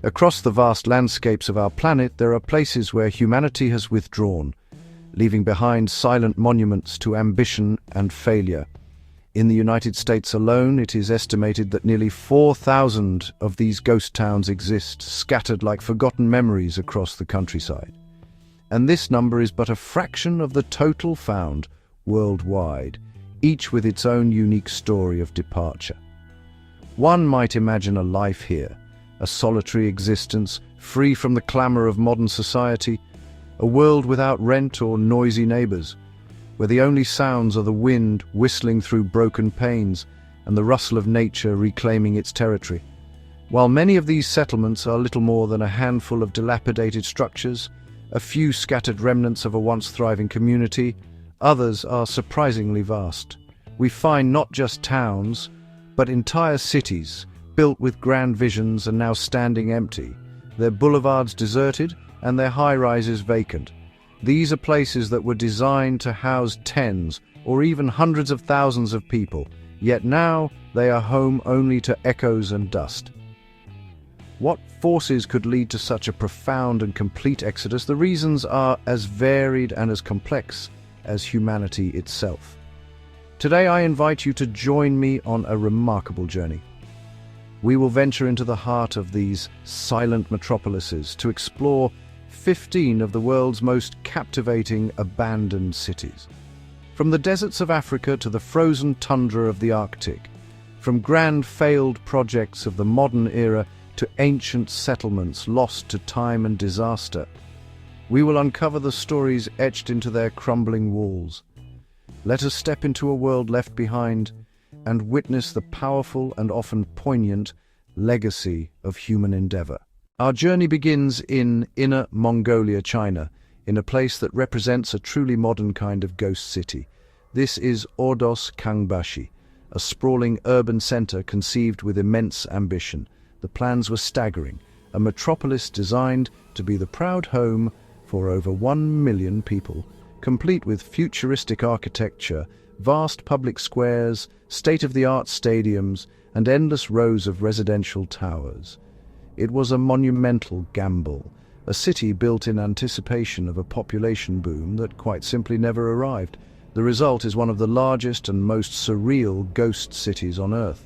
Across the vast landscapes of our planet, there are places where humanity has withdrawn, leaving behind silent monuments to ambition and failure. In the United States alone, it is estimated that nearly 4,000 of these ghost towns exist, scattered like forgotten memories across the countryside. And this number is but a fraction of the total found worldwide, each with its own unique story of departure. One might imagine a life here, a solitary existence, free from the clamor of modern society, a world without rent or noisy neighbors, where the only sounds are the wind whistling through broken panes and the rustle of nature reclaiming its territory. While many of these settlements are little more than a handful of dilapidated structures, a few scattered remnants of a once thriving community, others are surprisingly vast. We find not just towns, but entire cities, built with grand visions and now standing empty, their boulevards deserted and their high-rises vacant. These are places that were designed to house tens or even hundreds of thousands of people, yet now they are home only to echoes and dust. What forces could lead to such a profound and complete exodus? The reasons are as varied and as complex as humanity itself. Today I invite you to join me on a remarkable journey. We will venture into the heart of these silent metropolises to explore 15 of the world's most captivating abandoned cities. From the deserts of Africa to the frozen tundra of the Arctic, from grand failed projects of the modern era to ancient settlements lost to time and disaster, we will uncover the stories etched into their crumbling walls. Let us step into a world left behind and witness the powerful and often poignant legacy of human endeavor. Our journey begins in Inner Mongolia, China, in a place that represents a truly modern kind of ghost city. This is Ordos Kangbashi, a sprawling urban center conceived with immense ambition. The plans were staggering, a metropolis designed to be the proud home for over 1 million people, complete with futuristic architecture, vast public squares, state-of-the-art stadiums, and endless rows of residential towers. It was a monumental gamble, a city built in anticipation of a population boom that quite simply never arrived. The result is one of the largest and most surreal ghost cities on Earth.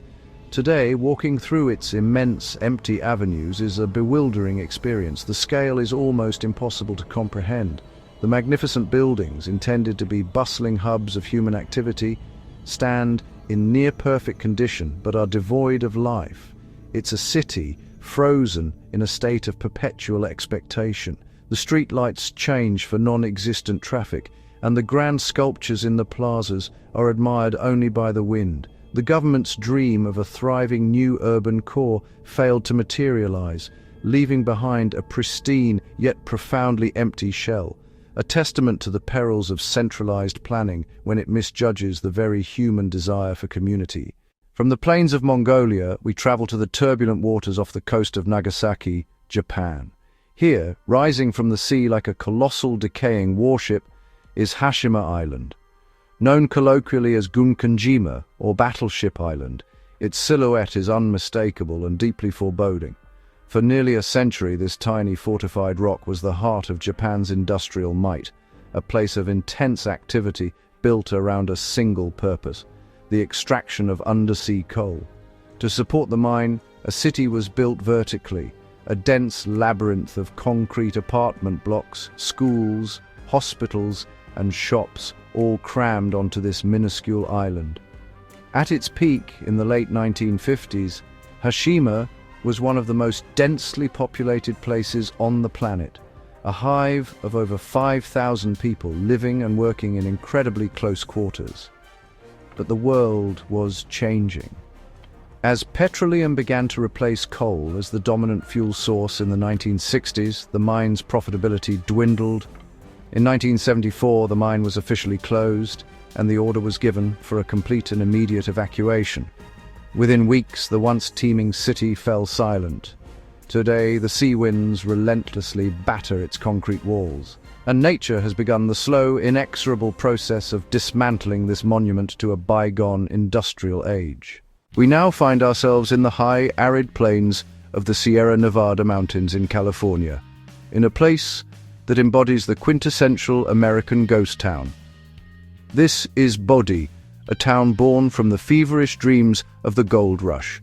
Today, walking through its immense, empty avenues is a bewildering experience. The scale is almost impossible to comprehend. The magnificent buildings, intended to be bustling hubs of human activity, stand in near-perfect condition but are devoid of life. It's a city frozen in a state of perpetual expectation. The streetlights change for non-existent traffic, and the grand sculptures in the plazas are admired only by the wind. The government's dream of a thriving new urban core failed to materialize, leaving behind a pristine yet profoundly empty shell, a testament to the perils of centralized planning when it misjudges the very human desire for community. From the plains of Mongolia, we travel to the turbulent waters off the coast of Nagasaki, Japan. Here, rising from the sea like a colossal decaying warship, is Hashima Island. Known colloquially as Gunkanjima, or Battleship Island, its silhouette is unmistakable and deeply foreboding. For nearly a century, this tiny fortified rock was the heart of Japan's industrial might, a place of intense activity built around a single purpose: the extraction of undersea coal. To support the mine, a city was built vertically, a dense labyrinth of concrete apartment blocks, schools, hospitals, and shops, all crammed onto this minuscule island. At its peak in the late 1950s, Hashima was one of the most densely populated places on the planet, a hive of over 5,000 people living and working in incredibly close quarters. But the world was changing. As petroleum began to replace coal as the dominant fuel source in the 1960s, the mine's profitability dwindled. In 1974, the mine was officially closed, and the order was given for a complete and immediate evacuation. Within weeks, the once teeming city fell silent. Today, the sea winds relentlessly batter its concrete walls, and nature has begun the slow, inexorable process of dismantling this monument to a bygone industrial age. We now find ourselves in the high, arid plains of the Sierra Nevada mountains in California, in a place that embodies the quintessential American ghost town. This is Bodie, a town born from the feverish dreams of the gold rush.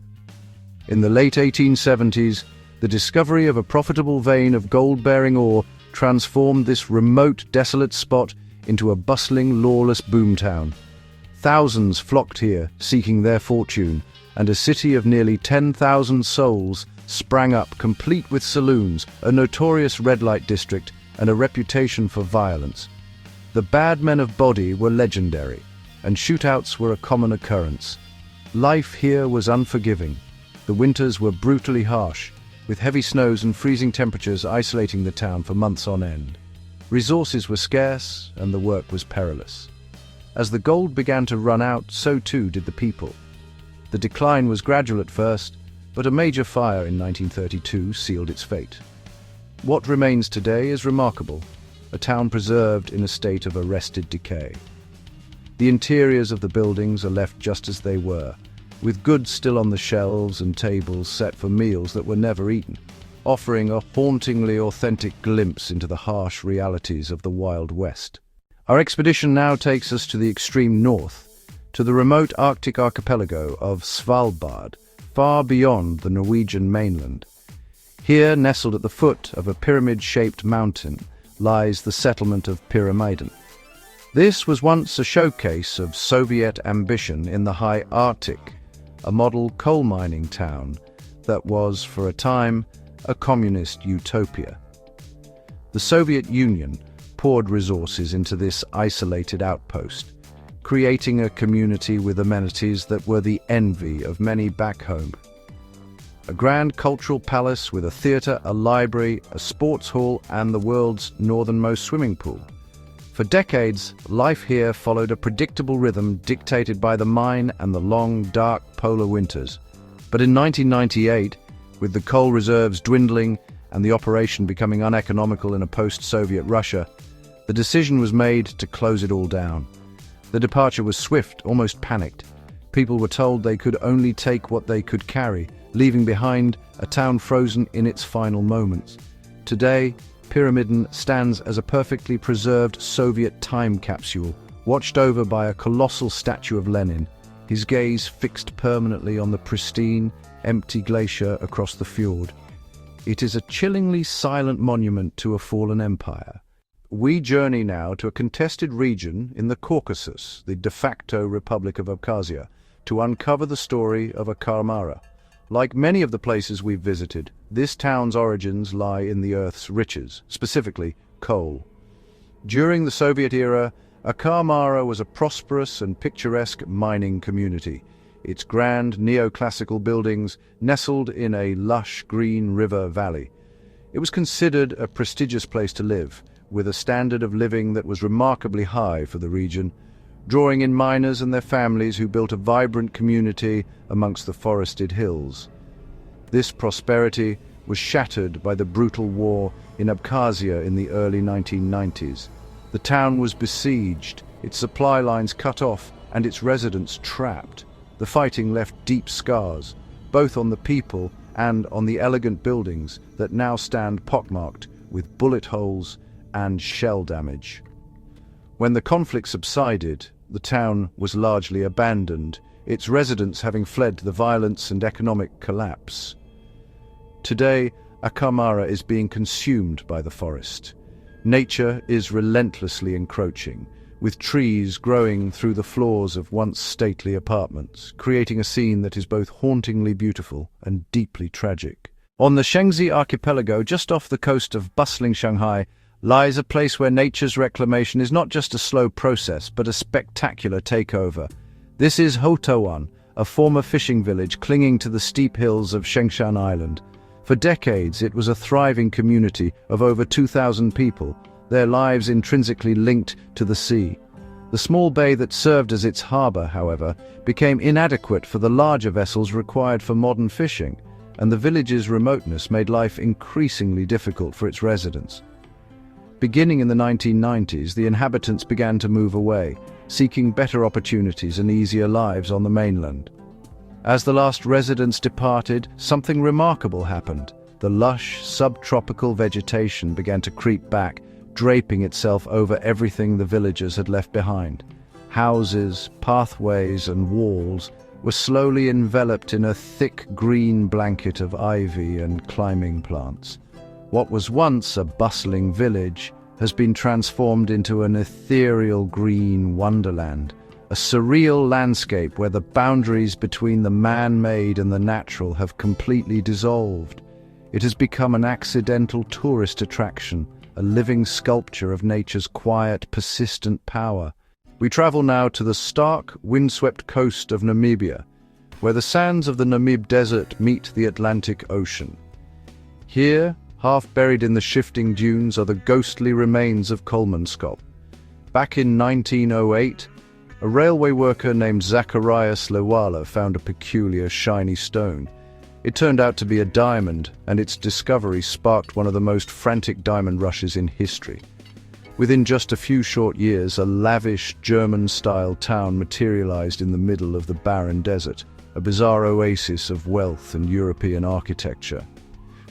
In the late 1870s, the discovery of a profitable vein of gold-bearing ore transformed this remote, desolate spot into a bustling, lawless boomtown. Thousands flocked here, seeking their fortune, and a city of nearly 10,000 souls sprang up, complete with saloons, a notorious red-light district, and a reputation for violence. The bad men of Bodie were legendary, and shootouts were a common occurrence. Life here was unforgiving. The winters were brutally harsh, with heavy snows and freezing temperatures isolating the town for months on end. Resources were scarce, and the work was perilous. As the gold began to run out, so too did the people. The decline was gradual at first, but a major fire in 1932 sealed its fate. What remains today is remarkable, a town preserved in a state of arrested decay. The interiors of the buildings are left just as they were, with goods still on the shelves and tables set for meals that were never eaten, offering a hauntingly authentic glimpse into the harsh realities of the Wild West. Our expedition now takes us to the extreme north, to the remote Arctic archipelago of Svalbard, far beyond the Norwegian mainland. Here, nestled at the foot of a pyramid-shaped mountain, lies the settlement of Pyramiden. This was once a showcase of Soviet ambition in the high Arctic, a model coal mining town that was, for a time, a communist utopia. The Soviet Union poured resources into this isolated outpost, creating a community with amenities that were the envy of many back home. A grand cultural palace with a theatre, a library, a sports hall, and the world's northernmost swimming pool. For decades, life here followed a predictable rhythm dictated by the mine and the long, dark polar winters. But in 1998, with the coal reserves dwindling and the operation becoming uneconomical in a post-Soviet Russia, the decision was made to close it all down. The departure was swift, almost panicked. People were told they could only take what they could carry, leaving behind a town frozen in its final moments. Today, Pyramiden stands as a perfectly preserved Soviet time capsule, watched over by a colossal statue of Lenin, his gaze fixed permanently on the pristine, empty glacier across the fjord. It is a chillingly silent monument to a fallen empire. We journey now to a contested region in the Caucasus, the de facto Republic of Abkhazia, to uncover the story of Akharmara. Like many of the places we've visited, this town's origins lie in the Earth's riches, specifically coal. During the Soviet era, Akharmara was a prosperous and picturesque mining community, its grand neoclassical buildings nestled in a lush green river valley. It was considered a prestigious place to live, with a standard of living that was remarkably high for the region, drawing in miners and their families who built a vibrant community amongst the forested hills. This prosperity was shattered by the brutal war in Abkhazia in the early 1990s. The town was besieged, its supply lines cut off, and its residents trapped. The fighting left deep scars, both on the people and on the elegant buildings that now stand pockmarked with bullet holes and shell damage. When the conflict subsided, the town was largely abandoned, its residents having fled the violence and economic collapse. Today, Akharmara is being consumed by the forest. Nature is relentlessly encroaching, with trees growing through the floors of once stately apartments, creating a scene that is both hauntingly beautiful and deeply tragic. On the Shangzi archipelago, just off the coast of bustling Shanghai, lies a place where nature's reclamation is not just a slow process, but a spectacular takeover. This is Hotowan, a former fishing village clinging to the steep hills of Shengshan Island. For decades, it was a thriving community of over 2,000 people, their lives intrinsically linked to the sea. The small bay that served as its harbor, however, became inadequate for the larger vessels required for modern fishing, and the village's remoteness made life increasingly difficult for its residents. Beginning in the 1990s, the inhabitants began to move away, seeking better opportunities and easier lives on the mainland. As the last residents departed, something remarkable happened. The lush, subtropical vegetation began to creep back, draping itself over everything the villagers had left behind. Houses, pathways, and walls were slowly enveloped in a thick green blanket of ivy and climbing plants. What was once a bustling village has been transformed into an ethereal green wonderland, a surreal landscape where the boundaries between the man-made and the natural have completely dissolved. It has become an accidental tourist attraction, a living sculpture of nature's quiet, persistent power. We travel now to the stark, windswept coast of Namibia, where the sands of the Namib Desert meet the Atlantic Ocean. Here, half buried in the shifting dunes, are the ghostly remains of Kolmanskop. Back in 1908, a railway worker named Zacharias Lewala found a peculiar shiny stone. It turned out to be a diamond, and its discovery sparked one of the most frantic diamond rushes in history. Within just a few short years, a lavish German-style town materialized in the middle of the barren desert, a bizarre oasis of wealth and European architecture.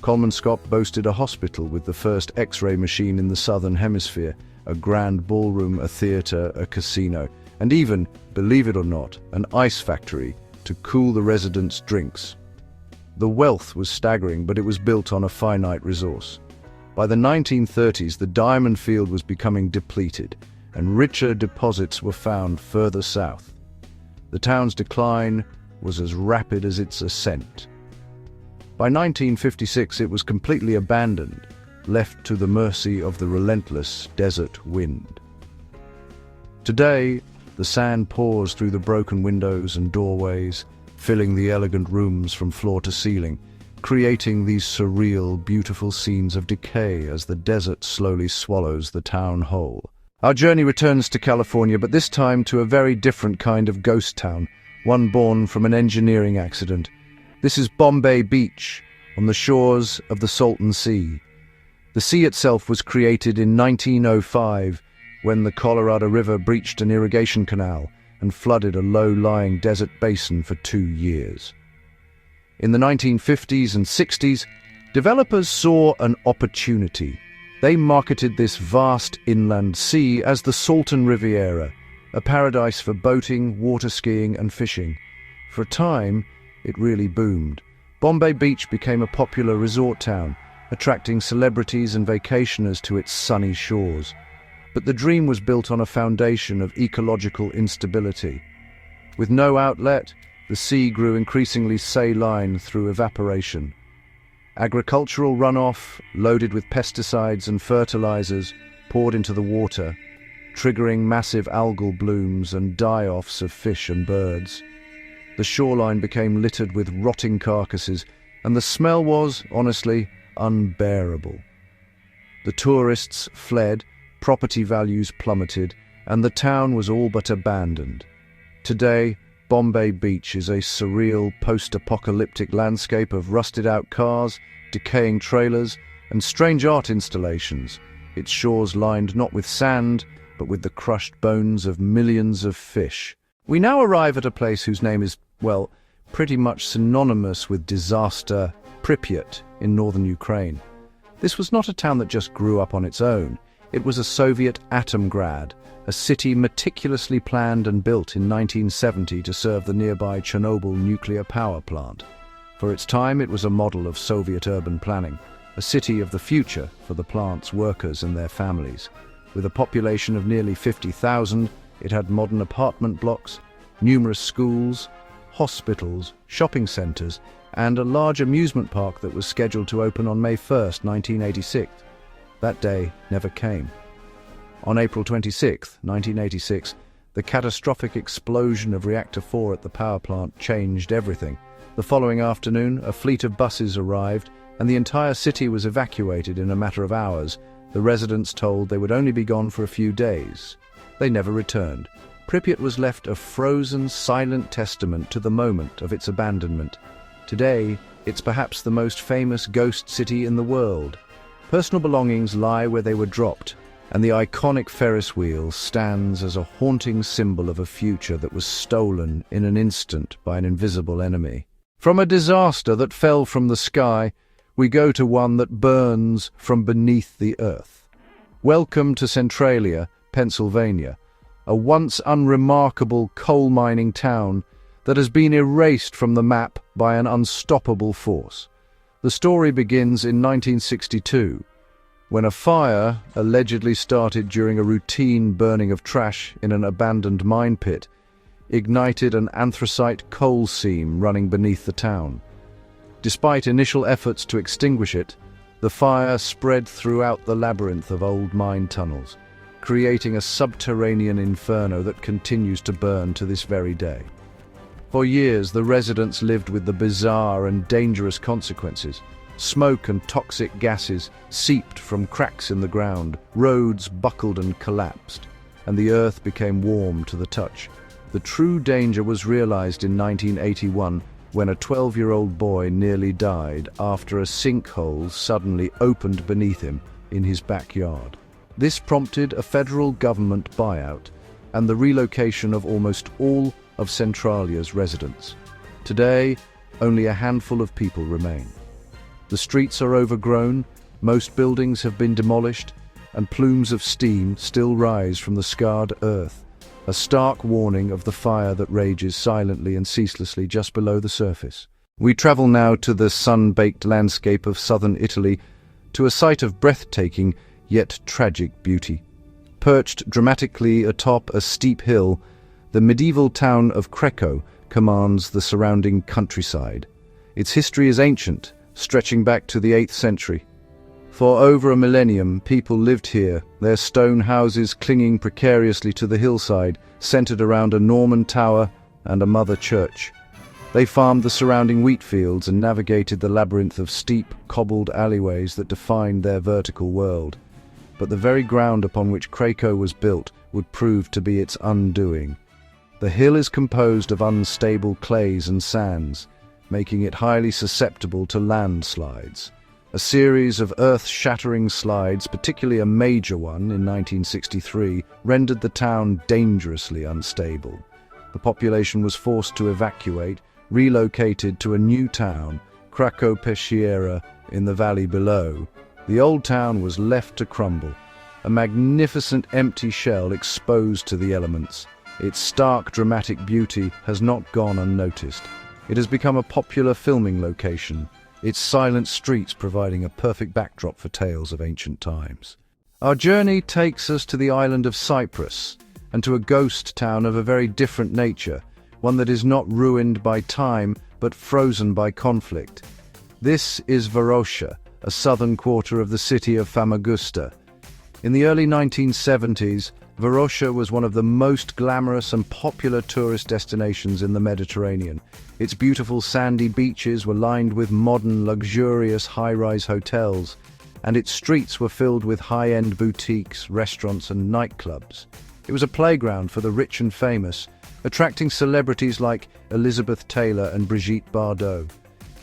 Kolmanskop boasted a hospital with the first X-ray machine in the southern hemisphere, a grand ballroom, a theater, a casino, and even, believe it or not, an ice factory to cool the residents' drinks. The wealth was staggering, but it was built on a finite resource. By the 1930s, the diamond field was becoming depleted, and richer deposits were found further south. The town's decline was as rapid as its ascent. By 1956, it was completely abandoned, left to the mercy of the relentless desert wind. Today, the sand pours through the broken windows and doorways, filling the elegant rooms from floor to ceiling, creating these surreal, beautiful scenes of decay as the desert slowly swallows the town whole. Our journey returns to California, but this time to a very different kind of ghost town, one born from an engineering accident. This is Bombay Beach, on the shores of the Salton Sea. The sea itself was created in 1905, when the Colorado River breached an irrigation canal and flooded a low-lying desert basin for 2 years. In the 1950s and 60s, developers saw an opportunity. They marketed this vast inland sea as the Salton Riviera, a paradise for boating, water skiing, and fishing. For a time, it really boomed. Bombay Beach became a popular resort town, attracting celebrities and vacationers to its sunny shores. But the dream was built on a foundation of ecological instability. With no outlet, the sea grew increasingly saline through evaporation. Agricultural runoff, loaded with pesticides and fertilizers, poured into the water, triggering massive algal blooms and die-offs of fish and birds. The shoreline became littered with rotting carcasses, and the smell was, honestly, unbearable. The tourists fled, property values plummeted, and the town was all but abandoned. Today, Bombay Beach is a surreal, post-apocalyptic landscape of rusted-out cars, decaying trailers, and strange art installations, its shores lined not with sand, but with the crushed bones of millions of fish. We now arrive at a place whose name is, well, pretty much synonymous with disaster, Pripyat in northern Ukraine. This was not a town that just grew up on its own. It was a Soviet atom grad, a city meticulously planned and built in 1970 to serve the nearby Chernobyl nuclear power plant. For its time, it was a model of Soviet urban planning, a city of the future for the plant's workers and their families. With a population of nearly 50,000, it had modern apartment blocks, numerous schools, hospitals, shopping centers, and a large amusement park that was scheduled to open on May 1st, 1986. That day never came. On April 26, 1986, the catastrophic explosion of Reactor 4 at the power plant changed everything. The following afternoon, a fleet of buses arrived, and the entire city was evacuated in a matter of hours. The residents told they would only be gone for a few days. They never returned. Pripyat was left a frozen, silent testament to the moment of its abandonment. Today, it's perhaps the most famous ghost city in the world. Personal belongings lie where they were dropped, and the iconic Ferris wheel stands as a haunting symbol of a future that was stolen in an instant by an invisible enemy. From a disaster that fell from the sky, we go to one that burns from beneath the earth. Welcome to Centralia, Pennsylvania, a once unremarkable coal mining town that has been erased from the map by an unstoppable force. The story begins in 1962, when a fire, allegedly started during a routine burning of trash in an abandoned mine pit, ignited an anthracite coal seam running beneath the town. Despite initial efforts to extinguish it, the fire spread throughout the labyrinth of old mine tunnels, creating a subterranean inferno that continues to burn to this very day. For years, the residents lived with the bizarre and dangerous consequences. Smoke and toxic gases seeped from cracks in the ground, roads buckled and collapsed, and the earth became warm to the touch. The true danger was realized in 1981 when a 12-year-old boy nearly died after a sinkhole suddenly opened beneath him in his backyard. This prompted a federal government buyout and the relocation of almost all of Centralia's residents. Today, only a handful of people remain. The streets are overgrown, most buildings have been demolished, and plumes of steam still rise from the scarred earth, a stark warning of the fire that rages silently and ceaselessly just below the surface. We travel now to the sun-baked landscape of southern Italy, to a site of breathtaking yet tragic beauty. Perched dramatically atop a steep hill, the medieval town of Creco commands the surrounding countryside. Its history is ancient, stretching back to the 8th century. For over a millennium, people lived here, their stone houses clinging precariously to the hillside, centered around a Norman tower and a mother church. They farmed the surrounding wheat fields and navigated the labyrinth of steep, cobbled alleyways that defined their vertical world. But the very ground upon which Creco was built would prove to be its undoing. The hill is composed of unstable clays and sands, making it highly susceptible to landslides. A series of earth-shattering slides, particularly a major one in 1963, rendered the town dangerously unstable. The population was forced to evacuate, relocated to a new town, Cracco Peschiera, in the valley below. The old town was left to crumble, a magnificent empty shell exposed to the elements. Its stark, dramatic beauty has not gone unnoticed. It has become a popular filming location, its silent streets providing a perfect backdrop for tales of ancient times. Our journey takes us to the island of Cyprus, and to a ghost town of a very different nature, one that is not ruined by time, but frozen by conflict. This is Varosha, a southern quarter of the city of Famagusta. In the early 1970s, Varosha was one of the most glamorous and popular tourist destinations in the Mediterranean. Its beautiful sandy beaches were lined with modern, luxurious high-rise hotels, and its streets were filled with high-end boutiques, restaurants, and nightclubs. It was a playground for the rich and famous, attracting celebrities like Elizabeth Taylor and Brigitte Bardot.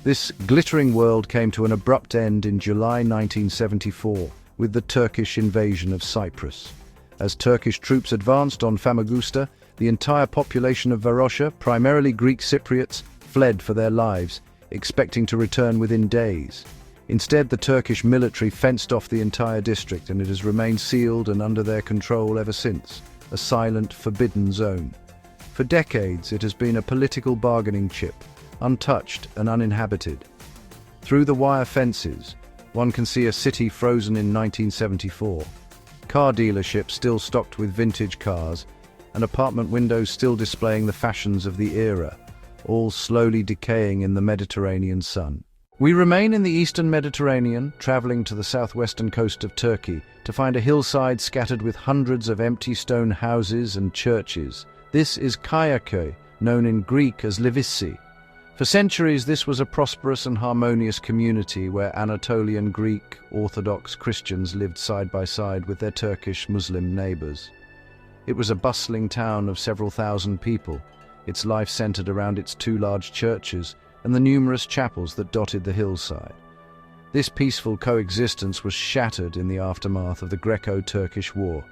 This glittering world came to an abrupt end in July 1974 with the Turkish invasion of Cyprus. As Turkish troops advanced on Famagusta, the entire population of Varosha, primarily Greek Cypriots, fled for their lives, expecting to return within days. Instead, the Turkish military fenced off the entire district, and it has remained sealed and under their control ever since, a silent, forbidden zone. For decades, it has been a political bargaining chip, untouched and uninhabited. Through the wire fences, one can see a city frozen in 1974. Car dealerships still stocked with vintage cars, and apartment windows still displaying the fashions of the era, all slowly decaying in the Mediterranean sun. We remain in the eastern Mediterranean, traveling to the southwestern coast of Turkey, to find a hillside scattered with hundreds of empty stone houses and churches. This is Kayaköy, known in Greek as Livisi. For centuries, this was a prosperous and harmonious community where Anatolian Greek Orthodox Christians lived side by side with their Turkish Muslim neighbors. It was a bustling town of several thousand people, its life centered around its two large churches and the numerous chapels that dotted the hillside. This peaceful coexistence was shattered in the aftermath of the Greco-Turkish War.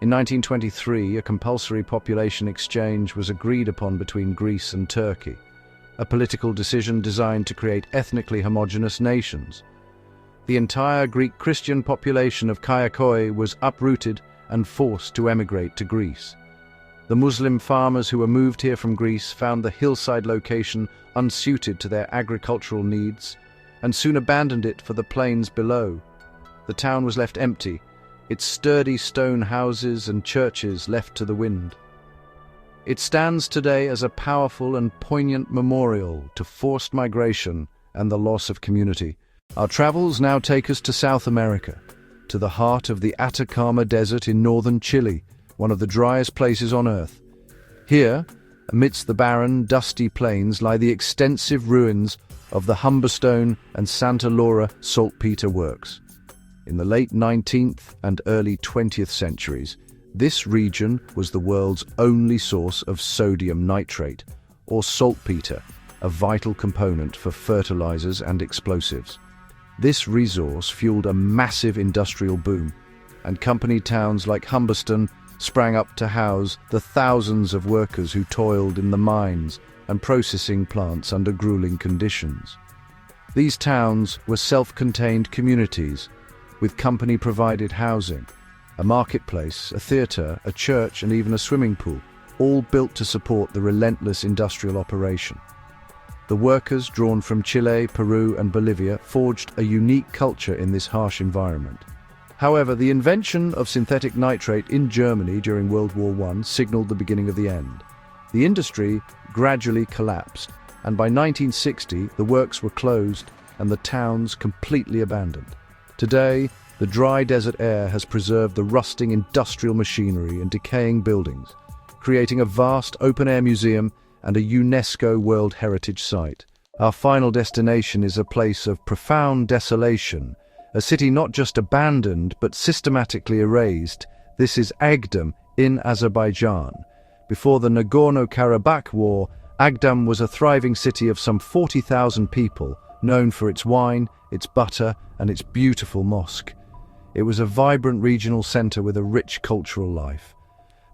In 1923, a compulsory population exchange was agreed upon between Greece and Turkey, a political decision designed to create ethnically homogeneous nations. The entire Greek Christian population of Kayakoi was uprooted and forced to emigrate to Greece. The Muslim farmers who were moved here from Greece found the hillside location unsuited to their agricultural needs and soon abandoned it for the plains below. The town was left empty, its sturdy stone houses and churches left to the wind. It stands today as a powerful and poignant memorial to forced migration and the loss of community. Our travels now take us to South America, to the heart of the Atacama Desert in northern Chile, one of the driest places on Earth. Here, amidst the barren, dusty plains, lie the extensive ruins of the Humberstone and Santa Laura saltpeter works. In the late 19th and early 20th centuries, this region was the world's only source of sodium nitrate, or saltpeter, a vital component for fertilizers and explosives. This resource fueled a massive industrial boom, and company towns like Humberston sprang up to house the thousands of workers who toiled in the mines and processing plants under grueling conditions. These towns were self-contained communities, with company-provided housing, a marketplace, a theatre, a church, and even a swimming pool, all built to support the relentless industrial operation. The workers, drawn from Chile, Peru, and Bolivia, forged a unique culture in this harsh environment. However, the invention of synthetic nitrate in Germany during World War I signaled the beginning of the end. The industry gradually collapsed, and by 1960, the works were closed and the towns completely abandoned. Today, the dry desert air has preserved the rusting industrial machinery and decaying buildings, creating a vast open-air museum and a UNESCO World Heritage Site. Our final destination is a place of profound desolation, a city not just abandoned but systematically erased. This is Agdam in Azerbaijan. Before the Nagorno-Karabakh War, Agdam was a thriving city of some 40,000 people, known for its wine, its butter, and its beautiful mosque. It was a vibrant regional center with a rich cultural life.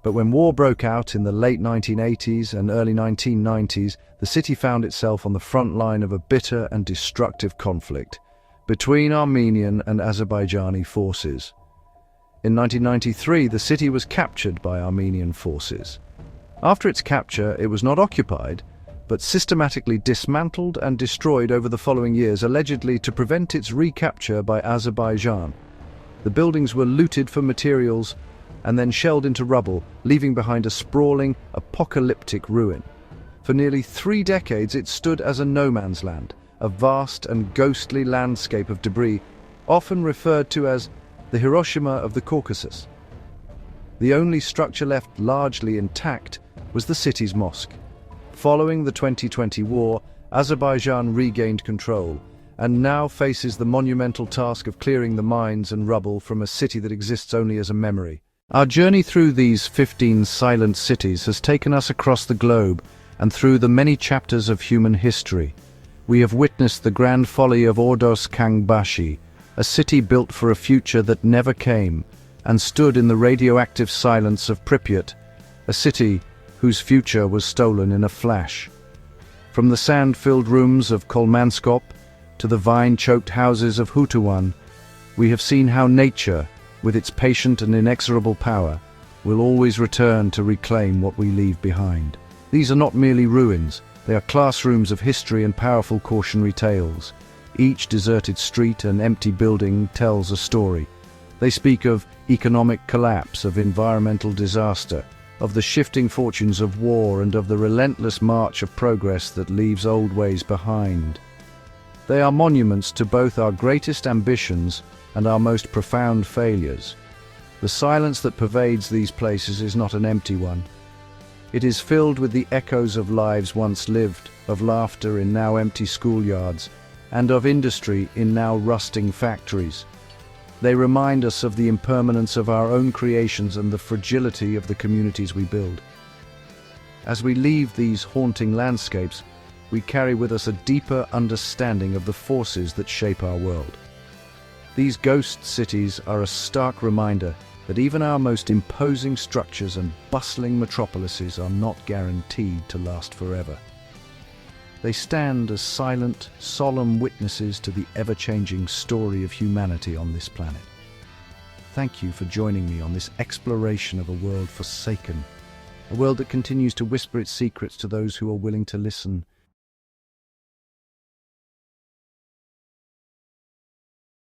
But when war broke out in the late 1980s and early 1990s, the city found itself on the front line of a bitter and destructive conflict between Armenian and Azerbaijani forces. In 1993, the city was captured by Armenian forces. After its capture, it was not occupied, but systematically dismantled and destroyed over the following years, allegedly to prevent its recapture by Azerbaijan. The buildings were looted for materials and then shelled into rubble, leaving behind a sprawling, apocalyptic ruin. For nearly 3 decades, it stood as a no-man's land, a vast and ghostly landscape of debris, often referred to as the Hiroshima of the Caucasus. The only structure left largely intact was the city's mosque. Following the 2020 war, Azerbaijan regained control and now faces the monumental task of clearing the mines and rubble from a city that exists only as a memory. Our journey through these 15 silent cities has taken us across the globe and through the many chapters of human history. We have witnessed the grand folly of Ordos Kangbashi, a city built for a future that never came, and stood in the radioactive silence of Pripyat, a city whose future was stolen in a flash. From the sand-filled rooms of Kolmanskop to the vine-choked houses of Hutuwan, we have seen how nature, with its patient and inexorable power, will always return to reclaim what we leave behind. These are not merely ruins, they are classrooms of history and powerful cautionary tales. Each deserted street and empty building tells a story. They speak of economic collapse, of environmental disaster, of the shifting fortunes of war, and of the relentless march of progress that leaves old ways behind. They are monuments to both our greatest ambitions and our most profound failures. The silence that pervades these places is not an empty one. It is filled with the echoes of lives once lived, of laughter in now empty schoolyards, and of industry in now rusting factories. They remind us of the impermanence of our own creations and the fragility of the communities we build. As we leave these haunting landscapes, we carry with us a deeper understanding of the forces that shape our world. These ghost cities are a stark reminder that even our most imposing structures and bustling metropolises are not guaranteed to last forever. They stand as silent, solemn witnesses to the ever-changing story of humanity on this planet. Thank you for joining me on this exploration of a world forsaken, a world that continues to whisper its secrets to those who are willing to listen.